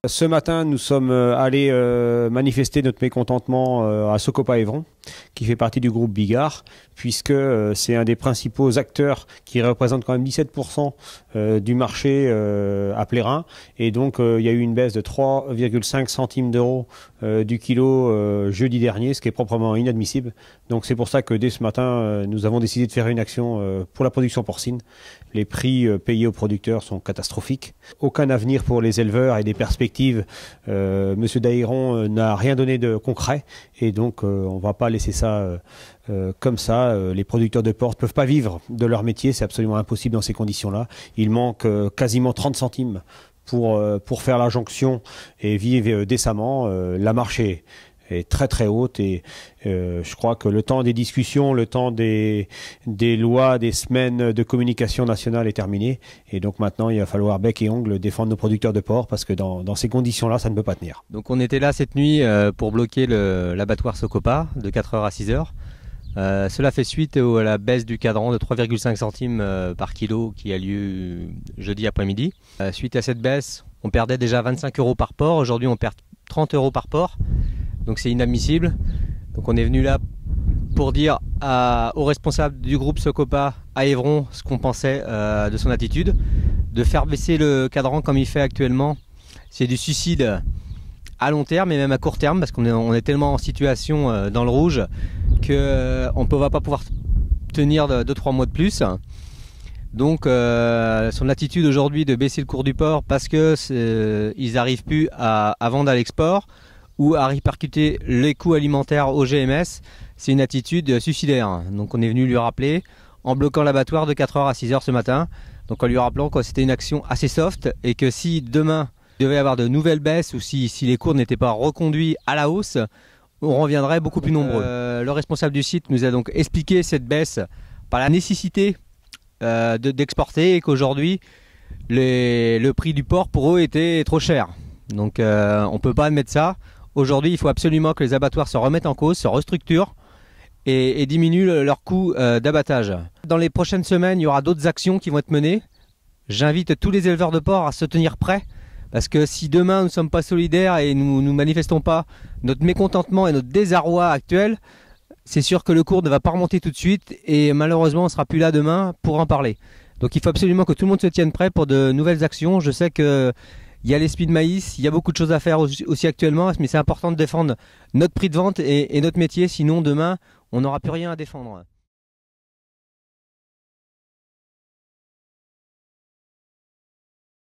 Ce matin, nous sommes allés manifester notre mécontentement à Socopa Évron, qui fait partie du groupe Bigard, puisque c'est un des principaux acteurs qui représente quand même 17% du marché à Plérin. Et donc, il y a eu une baisse de 3,5 centimes d'euros du kilo jeudi dernier, ce qui est proprement inadmissible. Donc, c'est pour ça que dès ce matin, nous avons décidé de faire une action pour la production porcine. Les prix payés aux producteurs sont catastrophiques. Aucun avenir pour les éleveurs et des perspectives. Monsieur Daïron n'a rien donné de concret et donc on ne va pas laisser ça comme ça. Les producteurs de porc ne peuvent pas vivre de leur métier, c'est absolument impossible dans ces conditions-là. Il manque quasiment 30 centimes pour faire la jonction et vivre décemment. La marche est très très haute et je crois que le temps des discussions, le temps des lois, des semaines de communication nationale est terminé et donc maintenant il va falloir bec et ongle défendre nos producteurs de porc parce que dans ces conditions-là ça ne peut pas tenir. Donc on était là cette nuit pour bloquer l'abattoir Socopa de 4h à 6h. Cela fait suite à la baisse du cadran de 3,5 centimes par kilo qui a lieu jeudi après-midi. Suite à cette baisse, on perdait déjà 25 euros par porc, aujourd'hui on perd 30 euros par porc. Donc c'est inadmissible. Donc on est venu là pour dire aux responsables du groupe Socopa à Évron ce qu'on pensait de son attitude. De faire baisser le cadran comme il fait actuellement, c'est du suicide à long terme et même à court terme parce qu'on est tellement en situation dans le rouge qu'on ne va pas pouvoir tenir 2-3 mois de plus. Donc son attitude aujourd'hui de baisser le cours du porc parce qu'ils n'arrivent plus à vendre à l'export ou à répercuter les coûts alimentaires au GMS, c'est une attitude suicidaire. Donc on est venu lui rappeler en bloquant l'abattoir de 4h à 6h ce matin, donc en lui rappelant que c'était une action assez soft et que si demain il devait y avoir de nouvelles baisses ou si les cours n'étaient pas reconduits à la hausse, on reviendrait beaucoup plus nombreux. Le responsable du site nous a donc expliqué cette baisse par la nécessité d'exporter et qu'aujourd'hui le prix du porc pour eux était trop cher. Donc on ne peut pas admettre ça. Aujourd'hui, il faut absolument que les abattoirs se remettent en cause, se restructurent et diminuent leur coût d'abattage. Dans les prochaines semaines, il y aura d'autres actions qui vont être menées. J'invite tous les éleveurs de porc à se tenir prêts parce que si demain nous ne sommes pas solidaires et nous ne manifestons pas notre mécontentement et notre désarroi actuel, c'est sûr que le cours ne va pas remonter tout de suite et malheureusement on ne sera plus là demain pour en parler. Donc il faut absolument que tout le monde se tienne prêt pour de nouvelles actions. Je sais que il y a les spies de maïs, il y a beaucoup de choses à faire aussi actuellement, mais c'est important de défendre notre prix de vente et notre métier, sinon demain on n'aura plus rien à défendre.